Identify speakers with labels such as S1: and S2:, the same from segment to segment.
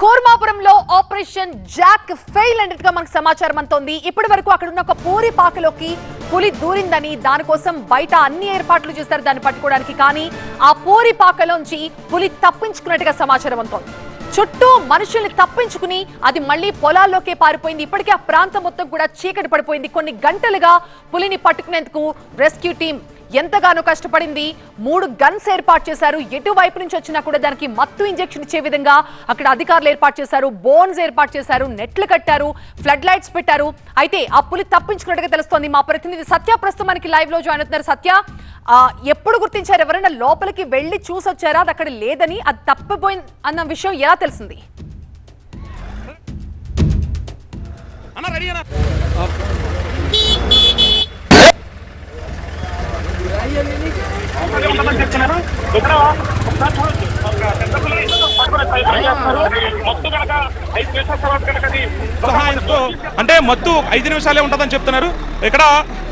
S1: కోర్మాపురంలో operation Jack fail అన్నట్టుగా మనకు సమాచారం అంతోంది. ఇప్పటి వరకు అక్కడ ఉన్న ఒక పూరి పాకలోకి పులి దూరిందని, దానికోసం బయట అన్ని ఏర్పాట్లు చేశారు దాన్ని పట్టుకోవడానికి. కానీ ఆ పూరి పాకలోంచి పులి తప్పించుకున్నట్టుగా సమాచారం అంతోంది. చుట్టూ మనుషుల్ని తప్పించుకుని అది మళ్లీ పొలాల్లోకే పారిపోయింది. ఇప్పటికే ఆ ప్రాంతం మొత్తం కూడా చీకటి పడిపోయింది. కొన్ని గంటలుగా పులిని పట్టుకునేందుకు రెస్క్యూ టీం ఎంతగానో కష్టపడింది. 3 గన్స్ ఏర్పాటు చేశారు. ఎటువైపు నుంచి వచ్చినా కూడా దానికి మత్తు ఇంజెక్షన్ ఇచ్చే విధంగా అక్కడ అధికారులు ఏర్పాటు చేశారు. బోన్స్ ఏర్పాటు చేశారు, నెట్లు కట్టారు, ఫ్లడ్ లైట్స్ పెట్టారు. అయితే ఆ పులి తప్పించుకున్నట్టుగా తెలుస్తోంది. మా ప్రతినిధి సత్య ప్రస్తుతం మనకి లైవ్ లో జాయిన్ అవుతున్నారు. సత్య, ఎప్పుడు గుర్తించారు? ఎవరైనా లోపలికి వెళ్లి చూసొచ్చారా అది అక్కడ లేదని, అది తప్పిపోయింది అన్న విషయం ఎలా తెలిసింది?
S2: అంటే మత్తు 5 నిమిషాలే ఉంటుందని చెప్తున్నారు. ఇక్కడ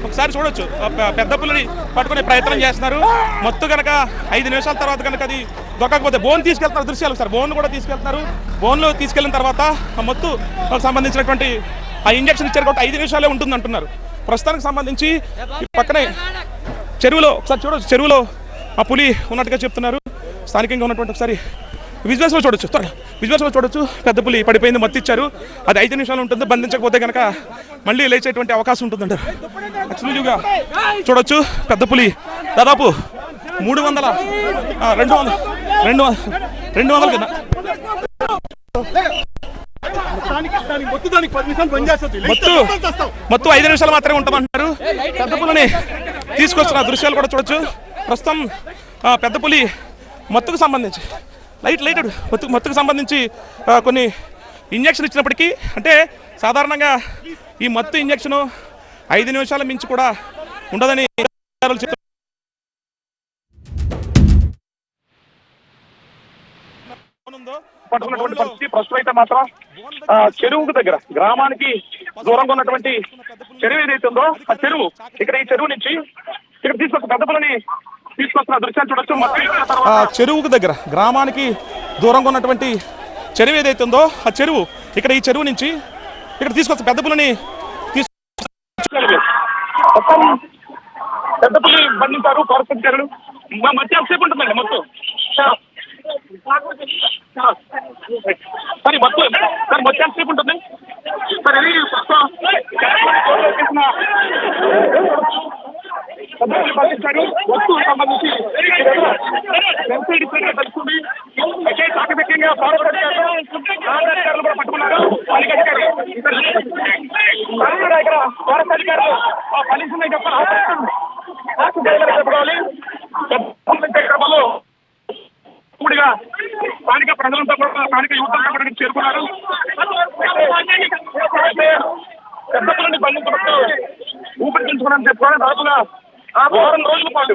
S2: ఒకసారి చూడొచ్చు, పెద్ద పుల్లని పట్టుకునే ప్రయత్నం చేస్తున్నారు. మత్తు కనుక 5 నిమిషాల తర్వాత కనుక అది దొక్కకపోతే బోన్ తీసుకెళ్తున్నారు. దృశ్యాలు సార్, బోన్ కూడా తీసుకెళ్తున్నారు. బోన్లో తీసుకెళ్లిన తర్వాత ఆ మత్తు సంబంధించినటువంటి ఆ ఇంజక్షన్ ఇచ్చారు కాబట్టి 5 నిమిషాలే ఉంటుంది అంటున్నారు. ప్రస్తుతానికి సంబంధించి పక్కనే చెరువులో ఒకసారి చూడొచ్చు, చెరువులో ఆ పులి ఉన్నట్టుగా చెప్తున్నారు. స్థానికంగా ఉన్నటువంటి ఒకసారి విజువల్స్లో చూడొచ్చు, విజువల్స్లో చూడొచ్చు. పెద్ద పులి పడిపోయింది, మత్తు ఇచ్చారు. అది 5 నిమిషాలు ఉంటుంది. బంధించకపోతే కనుక మళ్ళీ లేచేటువంటి అవకాశం ఉంటుందంటారు. ఎక్స్క్లూజివ్గా చూడొచ్చు. పెద్ద పులి దాదాపు 300 మొత్తం 5 నిమిషాలు మాత్రమే ఉంటామంటున్నారు. పెద్ద పులిని తీసుకొచ్చిన దృశ్యాలు కూడా చూడొచ్చు. ప్రస్తుతం పెద్ద పులి మత్తుకు సంబంధించి మత్తుకు సంబంధించి కొన్ని ఇంజక్షన్ ఇచ్చినప్పటికీ, అంటే సాధారణంగా ఈ మత్తు ఇంజక్షన్ 5 నిమిషాల మించి కూడా ఉండదని చెప్తున్నారు.
S3: పట్టుకున్నటువంటి పరిస్థితి ప్రస్తుతం అయితే మాత్రం చెరువుకు దగ్గర గ్రామానికి దూరంగా ఉన్నటువంటి చెరువు ఏదైతే ఉందో ఆ చెరువు, ఇక్కడ ఈ చెరువు నుంచి ఇక్కడ తీసుకొచ్చిన పెద్ద పుల్లని తీసుకొస్తున్న దృశ్యాలు చూడొచ్చు.
S2: చెరువుకు దగ్గర గ్రామానికి దూరంగా ఉన్నటువంటి చెరువు ఏదైతే ఉందో ఆ చెరువు, ఇక్కడ ఈ చెరువు నుంచి ఇక్కడ తీసుకొచ్చిన పెద్ద పుల్లని
S3: మొత్తం పెద్ద పుల్లి బంధించారు ఫారెస్ట్ అధికారులు. మధ్య సేపు ఉంటుందండి మొత్తం సరే మొత్తం సార్ మొత్తం సేపు ఉంటుంది సార్. ఇది బంధించారు. వస్తువు సంబంధించి తెలుస్తుంది. అయితే చాకచక్యంగా ఫారెస్ట్ అధికారులు కూడా పట్టుకున్నారు. పాలిక అధికారులు ఇక్కడ ఫారెస్ట్ అధికారులు పనిస్తున్నాయి చెప్పుకోవాలి. క్రమంలో పూడిగా స్థానిక ప్రజలంతా కూడా, స్థానిక యువతంతా కూడా చేరుకున్నారు. పెద్ద పుల్లని బంధించినట్టు ఊపిరి పీల్చుకోవడానికి చెప్పుకోవాలి. దాదాపుగా వారం రోజుల పాటు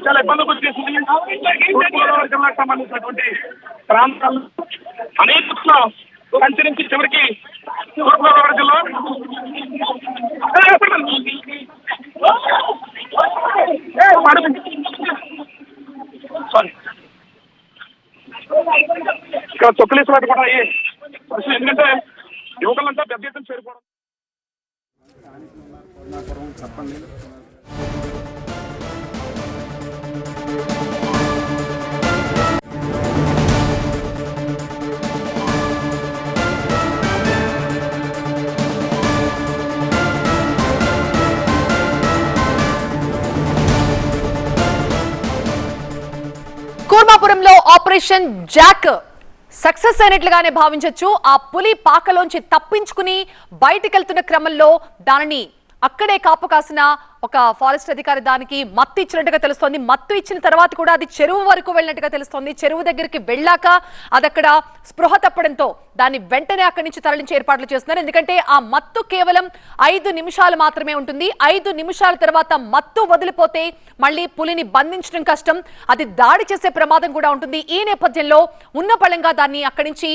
S3: చాలా ఇబ్బందులు వచ్చేసింది. తూర్పుగోదావరి జిల్లాకు సంబంధించినటువంటి ప్రాంతాల్లో అనేక సంచరించి చివరికి తూర్పుగోదావరి జిల్లా ఇక్కడ చొక్కలేసి కూడా ఎందుకంటే యువకులంతా పెద్ద ఎత్తున చేరుకోవడం. చెప్పండి.
S1: కోర్మాపురంలో ఆపరేషన్ జాక్ సక్సెస్ అయినట్లుగానే భావించొచ్చు. ఆ పులి పాకలోంచి తప్పించుకుని బయటికి వెళ్తున్న క్రమంలో దానిని అక్కడే కాపు కాసిన ఒక ఫారెస్ట్ అధికారి దానికి మత్తు ఇచ్చినట్టుగా తెలుస్తోంది. మత్తు ఇచ్చిన తర్వాత కూడా అది చెరువు వరకు వెళ్ళినట్టుగా తెలుస్తోంది. చెరువు దగ్గరికి వెళ్ళాక అది అక్కడ స్పృహ తప్పడంతో దాన్ని వెంటనే అక్కడి నుంచి తరలించి ఏర్పాట్లు చేస్తున్నారు. ఎందుకంటే ఆ మత్తు కేవలం 5 నిమిషాలు మాత్రమే ఉంటుంది. 5 నిమిషాల తర్వాత మత్తు వదిలిపోతే మళ్ళీ పులిని బంధించడం కష్టం, అది దాడి చేసే ప్రమాదం కూడా ఉంటుంది. ఈ నేపథ్యంలో ఉన్న పళంగా దాన్ని అక్కడి నుంచి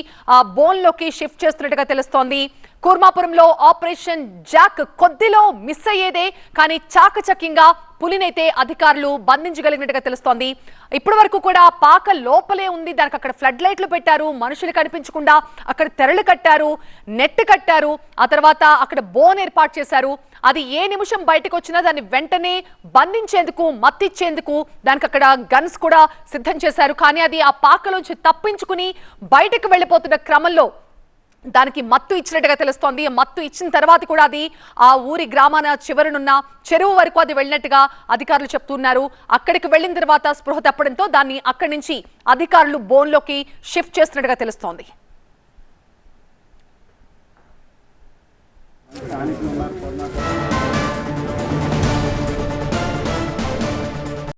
S1: బోన్లోకి షిఫ్ట్ చేస్తున్నట్టుగా తెలుస్తోంది. కూర్మాపురంలో ఆపరేషన్ జాక్ కొద్దిలో మిస్ అయ్యేదే, కానీ చాకచక్యంగా పులినైతే అధికారులు బంధించగలిగినట్టుగా తెలుస్తోంది. ఇప్పటి వరకు కూడా పాక లోపలే ఉంది, దానికి అక్కడ ఫ్లడ్ లైట్లు పెట్టారు, మనుషులు కనిపించకుండా అక్కడ తెరలు కట్టారు, నెట్ కట్టారు, ఆ తర్వాత అక్కడ బోన్ ఏర్పాటు చేశారు. అది ఏ నిమిషం బయటకు వచ్చినా దాన్ని వెంటనే బంధించేందుకు, మత్తిచ్చేందుకు దానికి అక్కడ గన్స్ కూడా సిద్ధం చేశారు. కానీ అది ఆ పాకలోంచి తప్పించుకుని బయటకు వెళ్ళిపోతున్న క్రమంలో దానికి మత్తు ఇచ్చినట్టుగా తెలుస్తోంది. మత్తు ఇచ్చిన తర్వాత కూడా అది ఆ ఊరి గ్రామాన చివరనున్న చెరువు వరకు అది వెళ్ళినట్టుగా అధికారులు చెప్తున్నారు. అక్కడికి వెళ్ళిన తర్వాత స్పృహ తప్పడంతో దాన్ని అక్కడి నుంచి అధికారులు బోన్లోకి షిఫ్ట్ చేస్తున్నట్టుగా తెలుస్తోంది.